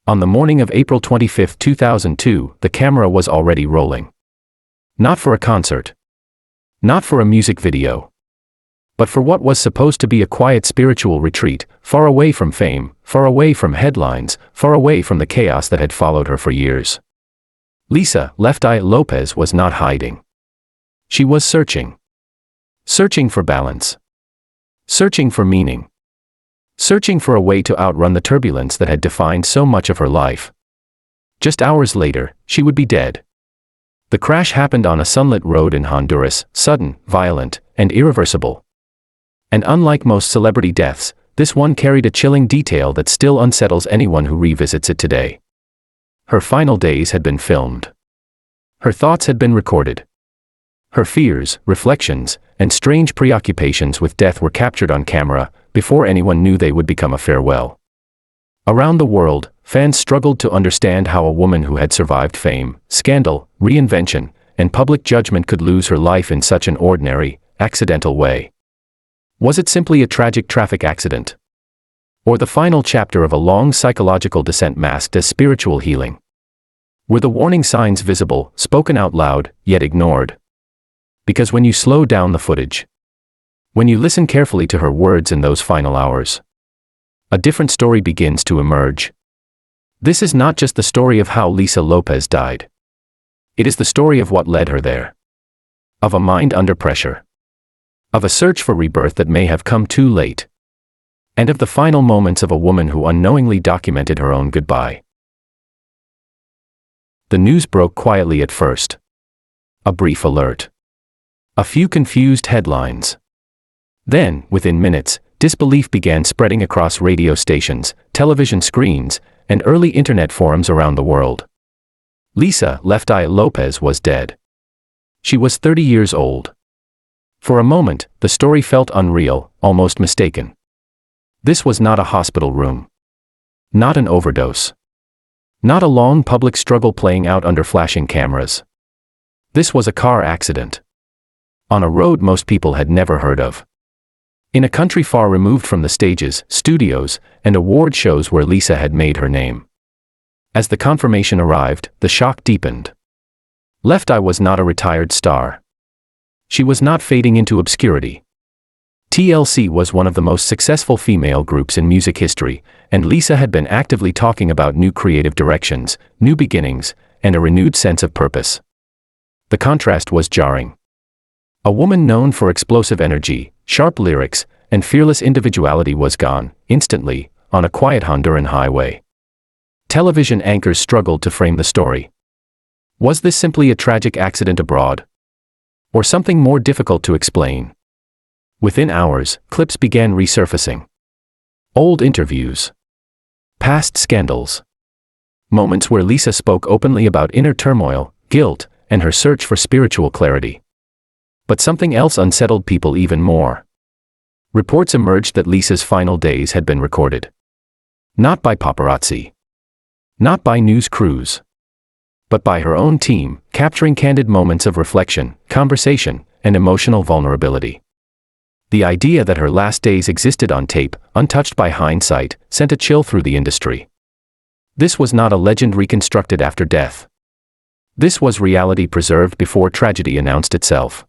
On the morning of April 25, 2002, the camera was already rolling. Not for a concert. Not for a music video. But for what was supposed to be a quiet spiritual retreat, far away from fame, far away from headlines, far away from the chaos that had followed her for years. Lisa, Left Eye Lopes, was not hiding. She was searching. Searching for balance. Searching for meaning. Searching for a way to outrun the turbulence that had defined so much of her life. Just hours later, she would be dead. The crash happened on a sunlit road in Honduras, sudden, violent, and irreversible. And unlike most celebrity deaths, this one carried a chilling detail that still unsettles anyone who revisits it today. Her final days had been filmed. Her thoughts had been recorded. Her fears, reflections, and strange preoccupations with death were captured on camera, before anyone knew they would become a farewell. Around the world, fans struggled to understand how a woman who had survived fame, scandal, reinvention, and public judgment could lose her life in such an ordinary, accidental way. Was it simply a tragic traffic accident? Or the final chapter of a long psychological descent masked as spiritual healing? Were the warning signs visible, spoken out loud, yet ignored? Because when you slow down the footage, when you listen carefully to her words in those final hours, a different story begins to emerge. This is not just the story of how Lisa Lopes died. It is the story of what led her there. Of a mind under pressure. Of a search for rebirth that may have come too late. And of the final moments of a woman who unknowingly documented her own goodbye. The news broke quietly at first. A brief alert. A few confused headlines. Then, within minutes, disbelief began spreading across radio stations, television screens, and early internet forums around the world. Lisa, Left Eye Lopes, was dead. She was 30 years old. For a moment, the story felt unreal, almost mistaken. This was not a hospital room. Not an overdose. Not a long public struggle playing out under flashing cameras. This was a car accident. On a road most people had never heard of. In a country far removed from the stages, studios, and award shows where Lisa had made her name. As the confirmation arrived, the shock deepened. Left Eye was not a retired star. She was not fading into obscurity. TLC was one of the most successful female groups in music history, and Lisa had been actively talking about new creative directions, new beginnings, and a renewed sense of purpose. The contrast was jarring. A woman known for explosive energy, sharp lyrics, and fearless individuality was gone, instantly, on a quiet Honduran highway. Television anchors struggled to frame the story. Was this simply a tragic accident abroad? Or something more difficult to explain? Within hours, clips began resurfacing. Old interviews. Past scandals. Moments where Lisa spoke openly about inner turmoil, guilt, and her search for spiritual clarity. But something else unsettled people even more. Reports emerged that Lisa's final days had been recorded. Not by paparazzi. Not by news crews. But by her own team, capturing candid moments of reflection, conversation, and emotional vulnerability. The idea that her last days existed on tape, untouched by hindsight, sent a chill through the industry. This was not a legend reconstructed after death. This was reality preserved before tragedy announced itself.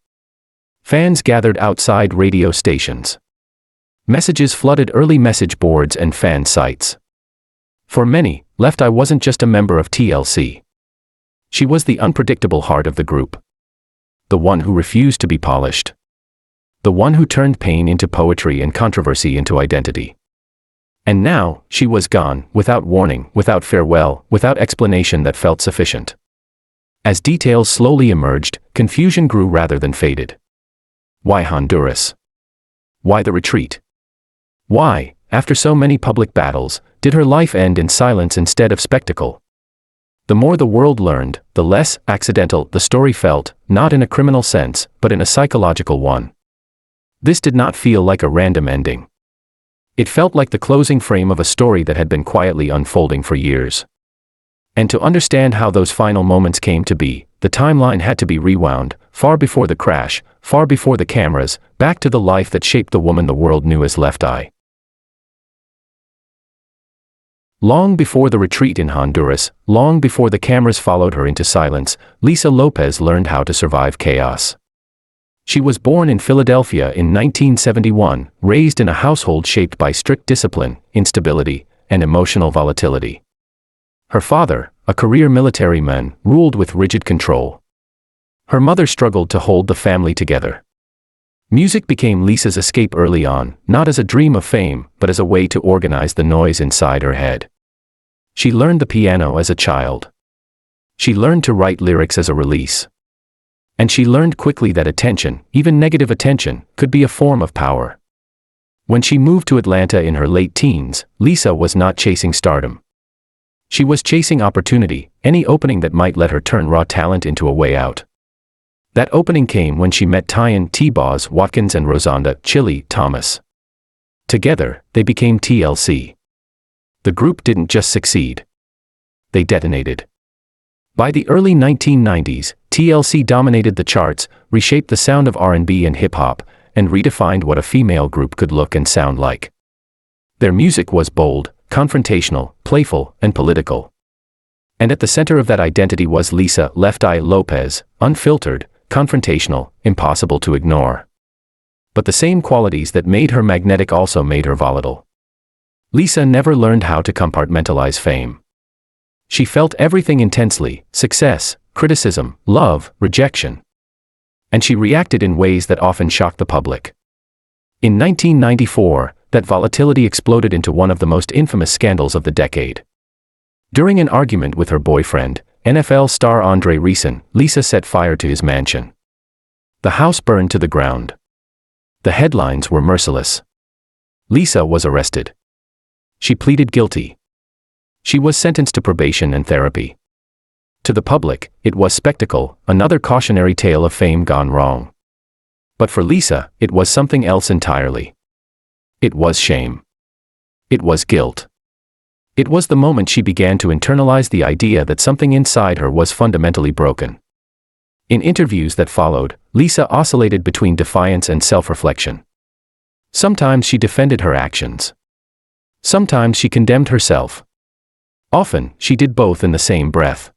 Fans gathered outside radio stations. Messages flooded early message boards and fan sites. For many, Left Eye wasn't just a member of TLC. She was the unpredictable heart of the group. The one who refused to be polished. The one who turned pain into poetry and controversy into identity. And now, she was gone, without warning, without farewell, without explanation that felt sufficient. As details slowly emerged, confusion grew rather than faded. Why Honduras? Why the retreat? Why, after so many public battles, did her life end in silence instead of spectacle? The more the world learned, the less accidental the story felt, not in a criminal sense, but in a psychological one. This did not feel like a random ending. It felt like the closing frame of a story that had been quietly unfolding for years. And to understand how those final moments came to be, the timeline had to be rewound, far before the crash, far before the cameras, back to the life that shaped the woman the world knew as Left Eye. Long before the retreat in Honduras, long before the cameras followed her into silence, Lisa Lopes learned how to survive chaos. She was born in Philadelphia in 1971, raised in a household shaped by strict discipline, instability, and emotional volatility. Her father, a career military man, ruled with rigid control. Her mother struggled to hold the family together. Music became Lisa's escape early on, not as a dream of fame, but as a way to organize the noise inside her head. She learned the piano as a child. She learned to write lyrics as a release. And she learned quickly that attention, even negative attention, could be a form of power. When she moved to Atlanta in her late teens, Lisa was not chasing stardom. She was chasing opportunity, any opening that might let her turn raw talent into a way out. That opening came when she met Tyan T-Boz Watkins and Rosanda Chili Thomas. Together, they became TLC. The group didn't just succeed. They detonated. By the early 1990s, TLC dominated the charts, reshaped the sound of R&B and hip-hop, and redefined what a female group could look and sound like. Their music was bold, confrontational, playful, and political. And at the center of that identity was Lisa "Left Eye" Lopes, unfiltered, confrontational, impossible to ignore. But the same qualities that made her magnetic also made her volatile. Lisa never learned how to compartmentalize fame. She felt everything intensely: success, criticism, love, rejection. And she reacted in ways that often shocked the public. In 1994, that volatility exploded into one of the most infamous scandals of the decade. During an argument with her boyfriend, NFL star Andre Rison, Lisa set fire to his mansion. The house burned to the ground. The headlines were merciless. Lisa was arrested. She pleaded guilty. She was sentenced to probation and therapy. To the public, it was spectacle, another cautionary tale of fame gone wrong. But for Lisa, it was something else entirely. It was shame. It was guilt. It was the moment she began to internalize the idea that something inside her was fundamentally broken. In interviews that followed, Lisa oscillated between defiance and self-reflection. Sometimes she defended her actions. Sometimes she condemned herself. Often, she did both in the same breath.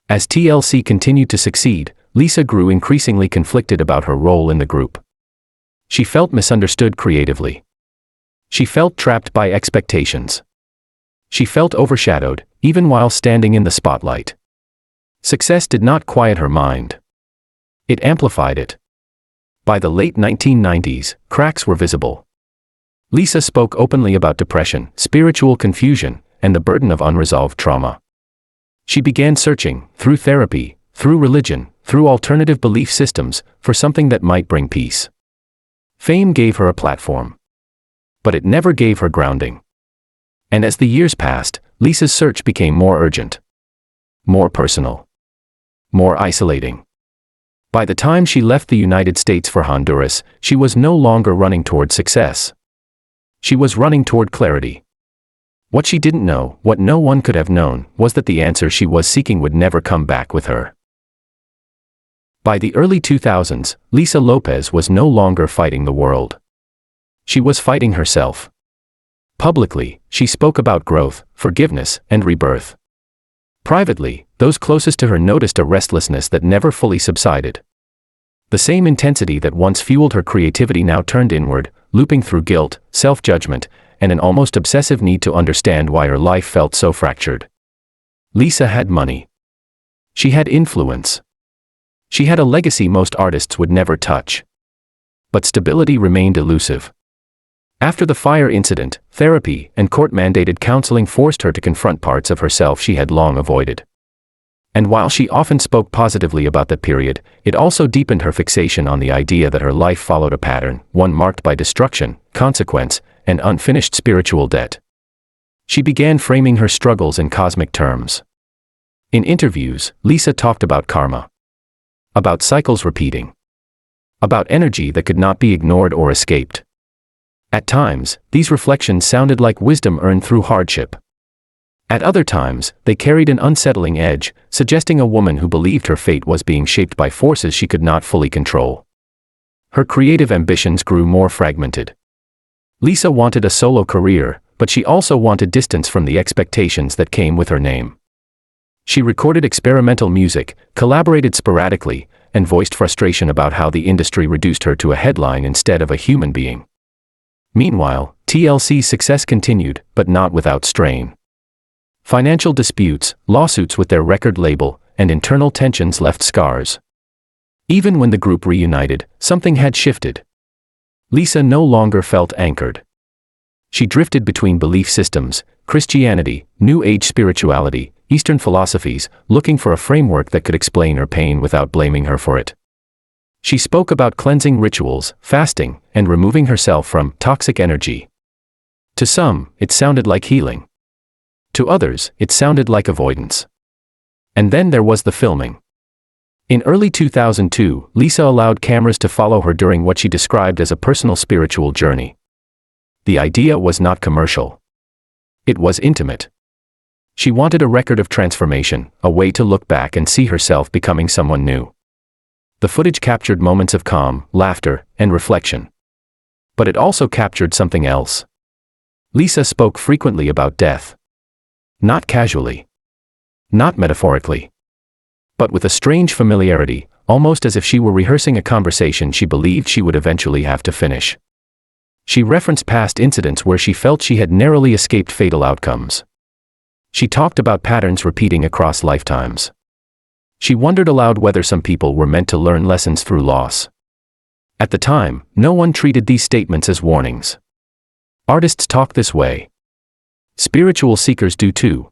As TLC continued to succeed, Lisa grew increasingly conflicted about her role in the group. She felt misunderstood creatively. She felt trapped by expectations. She felt overshadowed, even while standing in the spotlight. Success did not quiet her mind. It amplified it. By the late 1990s, cracks were visible. Lisa spoke openly about depression, spiritual confusion, and the burden of unresolved trauma. She began searching, through therapy, through religion, through alternative belief systems, for something that might bring peace. Fame gave her a platform. But it never gave her grounding. And as the years passed, Lisa's search became more urgent. More personal. More isolating. By the time she left the United States for Honduras, she was no longer running toward success. She was running toward clarity. What she didn't know, what no one could have known, was that the answer she was seeking would never come back with her. By the early 2000s, Lisa Lopes was no longer fighting the world. She was fighting herself. Publicly, she spoke about growth, forgiveness, and rebirth. Privately, those closest to her noticed a restlessness that never fully subsided. The same intensity that once fueled her creativity now turned inward, looping through guilt, self-judgment, and an almost obsessive need to understand why her life felt so fractured. Lisa had money. She had influence. She had a legacy most artists would never touch. But stability remained elusive. After the fire incident, therapy and court-mandated counseling forced her to confront parts of herself she had long avoided. And while she often spoke positively about that period, it also deepened her fixation on the idea that her life followed a pattern, one marked by destruction, consequence, and unfinished spiritual debt. She began framing her struggles in cosmic terms. In interviews, Lisa talked about karma. About cycles repeating. About energy that could not be ignored or escaped. At times, these reflections sounded like wisdom earned through hardship. At other times, they carried an unsettling edge, suggesting a woman who believed her fate was being shaped by forces she could not fully control. Her creative ambitions grew more fragmented. Lisa wanted a solo career, but she also wanted distance from the expectations that came with her name. She recorded experimental music, collaborated sporadically, and voiced frustration about how the industry reduced her to a headline instead of a human being. Meanwhile, TLC's success continued, but not without strain. Financial disputes, lawsuits with their record label, and internal tensions left scars. Even when the group reunited, something had shifted. Lisa no longer felt anchored. She drifted between belief systems, Christianity, New Age spirituality, Eastern philosophies, looking for a framework that could explain her pain without blaming her for it. She spoke about cleansing rituals, fasting, and removing herself from toxic energy. To some, it sounded like healing. To others, it sounded like avoidance. And then there was the filming. In early 2002, Lisa allowed cameras to follow her during what she described as a personal spiritual journey. The idea was not commercial. It was intimate. She wanted a record of transformation, a way to look back and see herself becoming someone new. The footage captured moments of calm, laughter, and reflection. But it also captured something else. Lisa spoke frequently about death. Not casually. Not metaphorically. But with a strange familiarity, almost as if she were rehearsing a conversation she believed she would eventually have to finish. She referenced past incidents where she felt she had narrowly escaped fatal outcomes. She talked about patterns repeating across lifetimes. She wondered aloud whether some people were meant to learn lessons through loss. At the time, no one treated these statements as warnings. Artists talk this way. Spiritual seekers do too.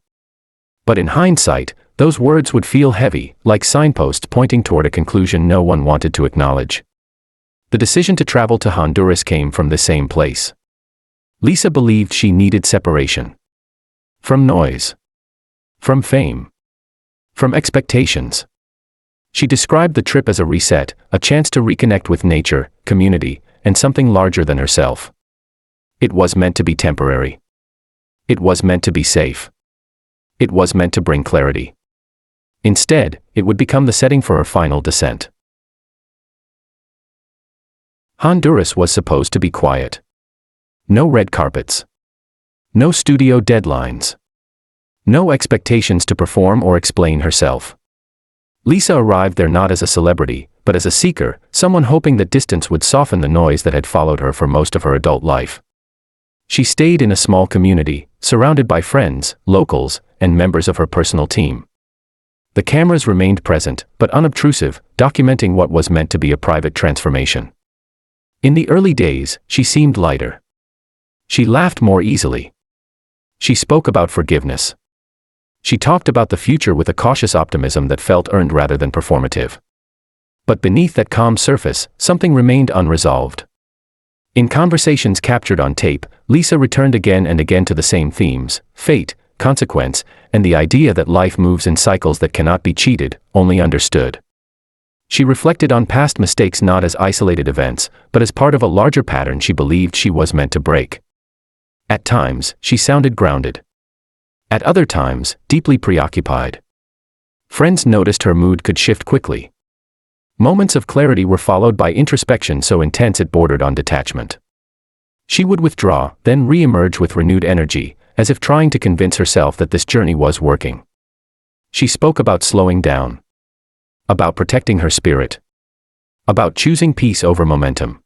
But in hindsight, those words would feel heavy, like signposts pointing toward a conclusion no one wanted to acknowledge. The decision to travel to Honduras came from the same place. Lisa believed she needed separation. From noise. From fame. From expectations. She described the trip as a reset, a chance to reconnect with nature, community, and something larger than herself. It was meant to be temporary. It was meant to be safe. It was meant to bring clarity. Instead, it would become the setting for her final descent. Honduras was supposed to be quiet. No red carpets. No studio deadlines. No expectations to perform or explain herself. Lisa arrived there not as a celebrity, but as a seeker, someone hoping that distance would soften the noise that had followed her for most of her adult life. She stayed in a small community, surrounded by friends, locals, and members of her personal team. The cameras remained present, but unobtrusive, documenting what was meant to be a private transformation. In the early days, she seemed lighter. She laughed more easily. She spoke about forgiveness. She talked about the future with a cautious optimism that felt earned rather than performative. But beneath that calm surface, something remained unresolved. In conversations captured on tape, Lisa returned again and again to the same themes: fate, consequence, and the idea that life moves in cycles that cannot be cheated, only understood. She reflected on past mistakes not as isolated events, but as part of a larger pattern she believed she was meant to break. At times, she sounded grounded. At other times, deeply preoccupied. Friends noticed her mood could shift quickly. Moments of clarity were followed by introspection so intense it bordered on detachment. She would withdraw, then re-emerge with renewed energy, as if trying to convince herself that this journey was working. She spoke about slowing down. About protecting her spirit. About choosing peace over momentum.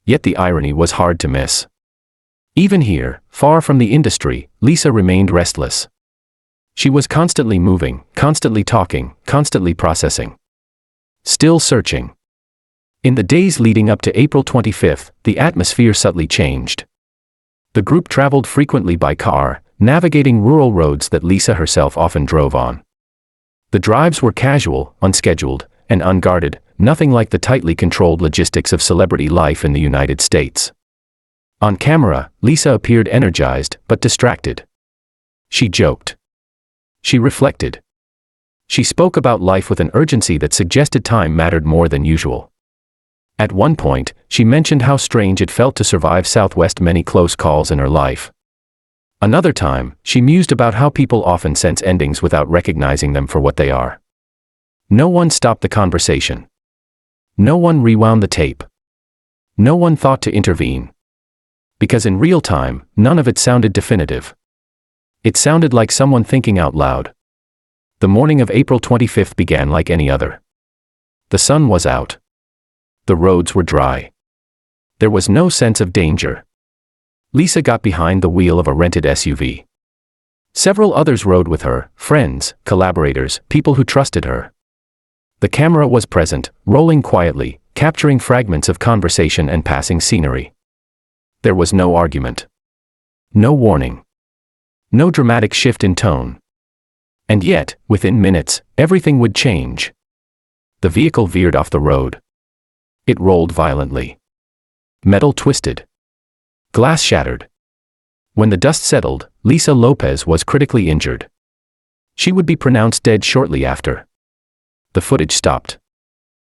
Yet the irony was hard to miss. Even here, far from the industry, Lisa remained restless. She was constantly moving, constantly talking, constantly processing. Still searching. In the days leading up to April 25th, the atmosphere subtly changed. The group traveled frequently by car, navigating rural roads that Lisa herself often drove on. The drives were casual, unscheduled, and unguarded, nothing like the tightly controlled logistics of celebrity life in the United States. On camera, Lisa appeared energized, but distracted. She joked. She reflected. She spoke about life with an urgency that suggested time mattered more than usual. At one point, she mentioned how strange it felt to survive Southwest's many close calls in her life. Another time, she mused about how people often sense endings without recognizing them for what they are. No one stopped the conversation. No one rewound the tape. No one thought to intervene. Because in real time, none of it sounded definitive. It sounded like someone thinking out loud. The morning of April 25th began like any other. The sun was out. The roads were dry. There was no sense of danger. Lisa got behind the wheel of a rented SUV. Several others rode with her, friends, collaborators, people who trusted her. The camera was present, rolling quietly, capturing fragments of conversation and passing scenery. There was no argument. No warning. No dramatic shift in tone. And yet, within minutes, everything would change. The vehicle veered off the road. It rolled violently. Metal twisted. Glass shattered. When the dust settled, Lisa Lopes was critically injured. She would be pronounced dead shortly after. The footage stopped.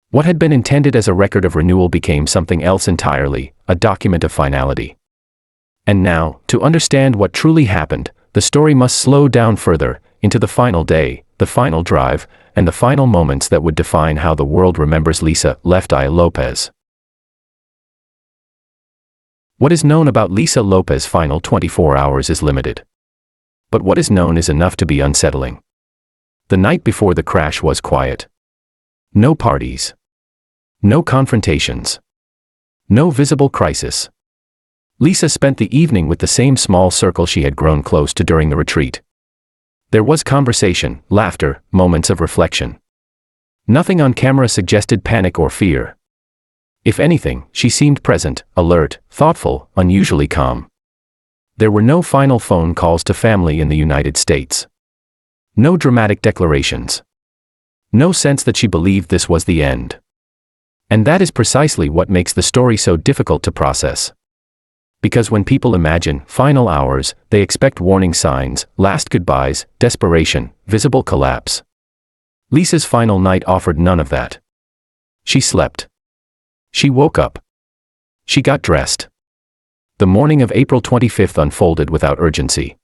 What had been intended as a record of renewal became something else entirely, a document of finality. And now, to understand what truly happened, the story must slow down further, into the final day, the final drive, and the final moments that would define how the world remembers Lisa "Left Eye" Lopes. What is known about Lisa Lopes' final 24 hours is limited. But what is known is enough to be unsettling. The night before the crash was quiet. No parties. No confrontations. No visible crisis. Lisa spent the evening with the same small circle she had grown close to during the retreat. There was conversation, laughter, moments of reflection. Nothing on camera suggested panic or fear. If anything, she seemed present, alert, thoughtful, unusually calm. There were no final phone calls to family in the United States. No dramatic declarations. No sense that she believed this was the end. And that is precisely what makes the story so difficult to process. Because when people imagine final hours, they expect warning signs, last goodbyes, desperation, visible collapse. Lisa's final night offered none of that. She slept. She woke up. She got dressed. The morning of April 25th unfolded without urgency.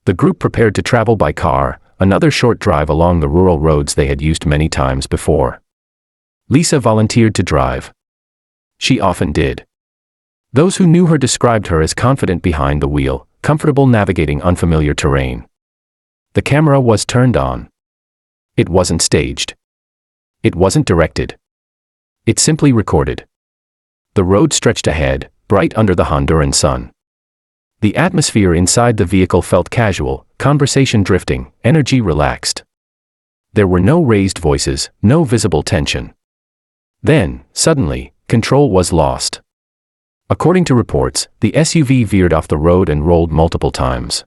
The group prepared to travel by car, another short drive along the rural roads they had used many times before. Lisa volunteered to drive. She often did. Those who knew her described her as confident behind the wheel, comfortable navigating unfamiliar terrain. The camera was turned on. It wasn't staged. It wasn't directed. It simply recorded. The road stretched ahead, bright under the Honduran sun. The atmosphere inside the vehicle felt casual, conversation drifting, energy relaxed. There were no raised voices, no visible tension. Then, suddenly, control was lost. According to reports, the SUV veered off the road and rolled multiple times.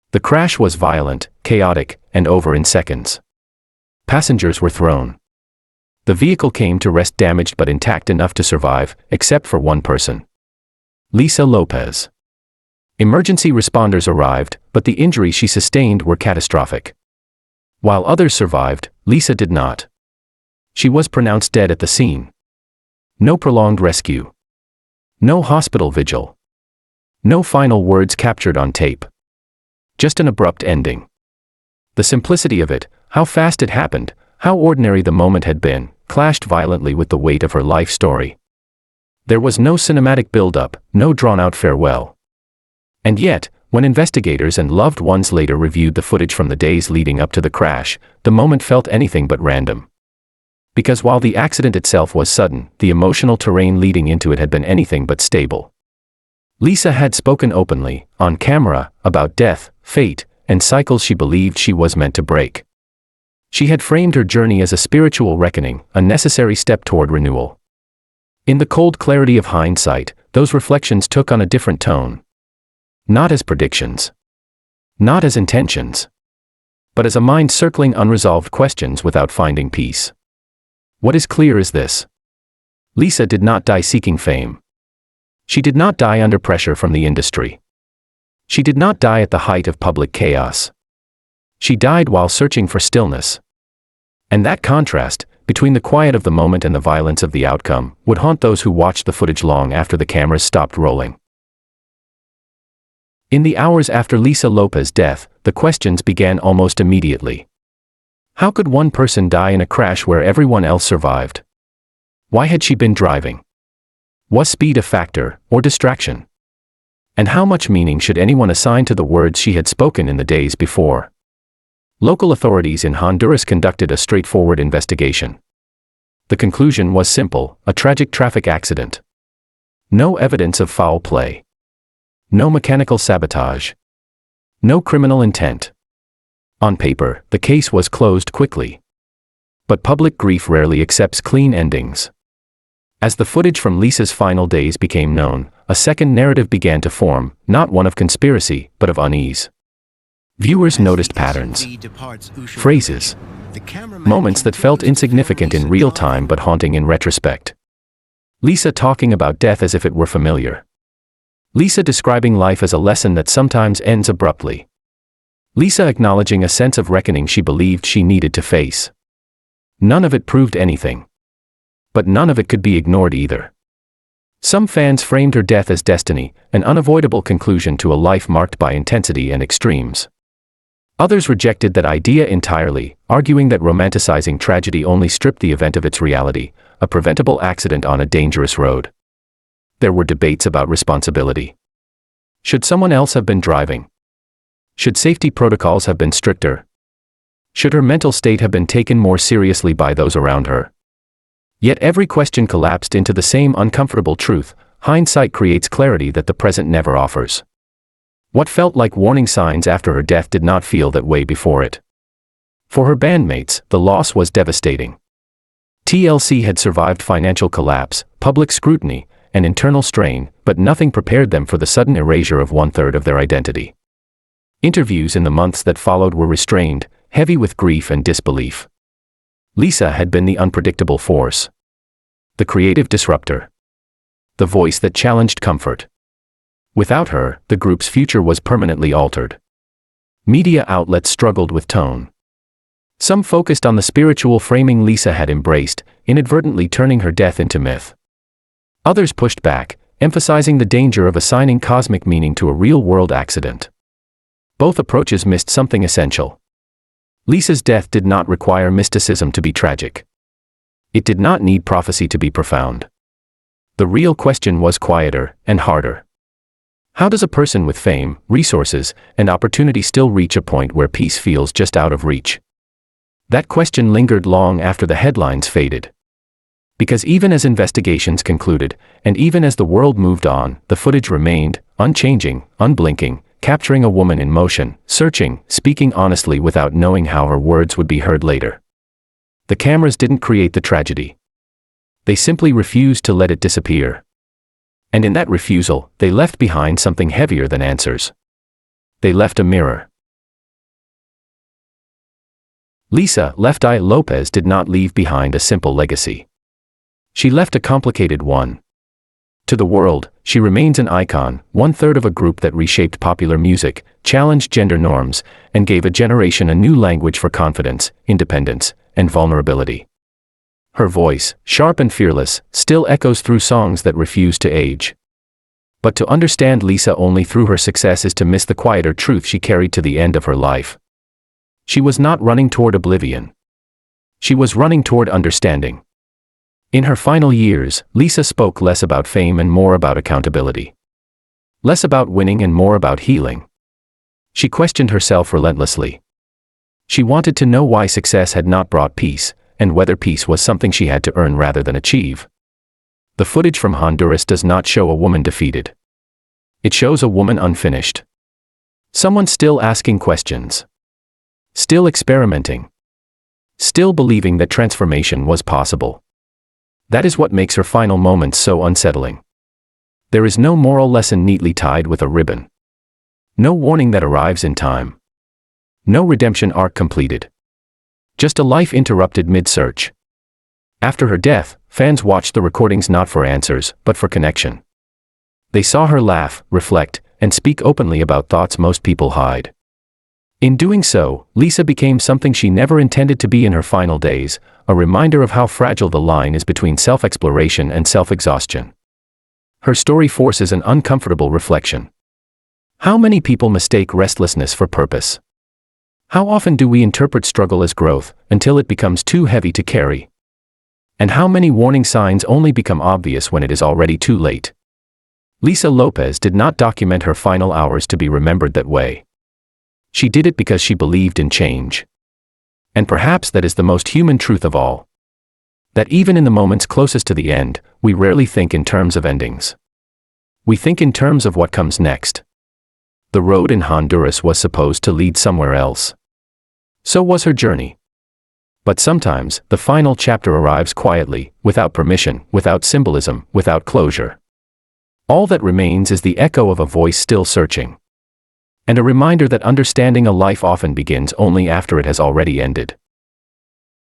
The crash was violent, chaotic, and over in seconds. Passengers were thrown. The vehicle came to rest damaged but intact enough to survive, except for one person. Lisa Lopes. Emergency responders arrived, but the injuries she sustained were catastrophic. While others survived, Lisa did not. She was pronounced dead at the scene. No prolonged rescue. No hospital vigil. No final words captured on tape. Just an abrupt ending. The simplicity of it, how fast it happened, how ordinary the moment had been, clashed violently with the weight of her life story. There was no cinematic build-up, no drawn-out farewell. And yet, when investigators and loved ones later reviewed the footage from the days leading up to the crash, the moment felt anything but random. Because while the accident itself was sudden, the emotional terrain leading into it had been anything but stable. Lisa had spoken openly, on camera, about death, fate, and cycles she believed she was meant to break. She had framed her journey as a spiritual reckoning, a necessary step toward renewal. In the cold clarity of hindsight, those reflections took on a different tone. Not as predictions. Not as intentions. But as a mind circling unresolved questions without finding peace. What is clear is this. Lisa did not die seeking fame. She did not die under pressure from the industry. She did not die at the height of public chaos. She died while searching for stillness. And that contrast, between the quiet of the moment and the violence of the outcome, would haunt those who watched the footage long after the cameras stopped rolling. In the hours after Lisa Lopes' death, the questions began almost immediately. How could one person die in a crash where everyone else survived? Why had she been driving? Was speed a factor, or distraction? And how much meaning should anyone assign to the words she had spoken in the days before? Local authorities in Honduras conducted a straightforward investigation. The conclusion was simple: a tragic traffic accident. No evidence of foul play. No mechanical sabotage. No criminal intent. On paper, the case was closed quickly. But public grief rarely accepts clean endings. As the footage from Lisa's final days became known, a second narrative began to form, not one of conspiracy, but of unease. Viewers noticed patterns, phrases, moments that felt insignificant in real time but haunting in retrospect. Lisa talking about death as if it were familiar. Lisa describing life as a lesson that sometimes ends abruptly. Lisa acknowledging a sense of reckoning she believed she needed to face. None of it proved anything. But none of it could be ignored either. Some fans framed her death as destiny, an unavoidable conclusion to a life marked by intensity and extremes. Others rejected that idea entirely, arguing that romanticizing tragedy only stripped the event of its reality, a preventable accident on a dangerous road. There were debates about responsibility. Should someone else have been driving? Should safety protocols have been stricter? Should her mental state have been taken more seriously by those around her? Yet every question collapsed into the same uncomfortable truth: hindsight creates clarity that the present never offers. What felt like warning signs after her death did not feel that way before it. For her bandmates, the loss was devastating. TLC had survived financial collapse, public scrutiny, and internal strain, but nothing prepared them for the sudden erasure of 1/3 of their identity. Interviews in the months that followed were restrained, heavy with grief and disbelief. Lisa had been the unpredictable force. The creative disruptor. The voice that challenged comfort. Without her, the group's future was permanently altered. Media outlets struggled with tone. Some focused on the spiritual framing Lisa had embraced, inadvertently turning her death into myth. Others pushed back, emphasizing the danger of assigning cosmic meaning to a real-world accident. Both approaches missed something essential. Lisa's death did not require mysticism to be tragic. It did not need prophecy to be profound. The real question was quieter and harder. How does a person with fame, resources, and opportunity still reach a point where peace feels just out of reach? That question lingered long after the headlines faded. Because even as investigations concluded, and even as the world moved on, the footage remained, unchanging, unblinking, capturing a woman in motion, searching, speaking honestly without knowing how her words would be heard later. The cameras didn't create the tragedy. They simply refused to let it disappear. And in that refusal, they left behind something heavier than answers. They left a mirror. Lisa Left Eye Lopes did not leave behind a simple legacy. She left a complicated one. To the world, she remains an icon, 1/3 of a group that reshaped popular music, challenged gender norms, and gave a generation a new language for confidence, independence, and vulnerability. Her voice, sharp and fearless, still echoes through songs that refuse to age. But to understand Lisa only through her success is to miss the quieter truth she carried to the end of her life. She was not running toward oblivion. She was running toward understanding. In her final years, Lisa spoke less about fame and more about accountability. Less about winning and more about healing. She questioned herself relentlessly. She wanted to know why success had not brought peace, and whether peace was something she had to earn rather than achieve. The footage from Honduras does not show a woman defeated. It shows a woman unfinished. Someone still asking questions. Still experimenting. Still believing that transformation was possible. That is what makes her final moments so unsettling. There is no moral lesson neatly tied with a ribbon. No warning that arrives in time. No redemption arc completed. Just a life interrupted mid-search. After her death, fans watched the recordings not for answers, but for connection. They saw her laugh, reflect, and speak openly about thoughts most people hide. In doing so, Lisa became something she never intended to be in her final days, a reminder of how fragile the line is between self-exploration and self-exhaustion. Her story forces an uncomfortable reflection. How many people mistake restlessness for purpose? How often do we interpret struggle as growth, until it becomes too heavy to carry? And how many warning signs only become obvious when it is already too late? Lisa Lopes did not document her final hours to be remembered that way. She did it because she believed in change. And perhaps that is the most human truth of all. That even in the moments closest to the end, we rarely think in terms of endings. We think in terms of what comes next. The road in Honduras was supposed to lead somewhere else. So was her journey. But sometimes, the final chapter arrives quietly, without permission, without symbolism, without closure. All that remains is the echo of a voice still searching. And a reminder that understanding a life often begins only after it has already ended.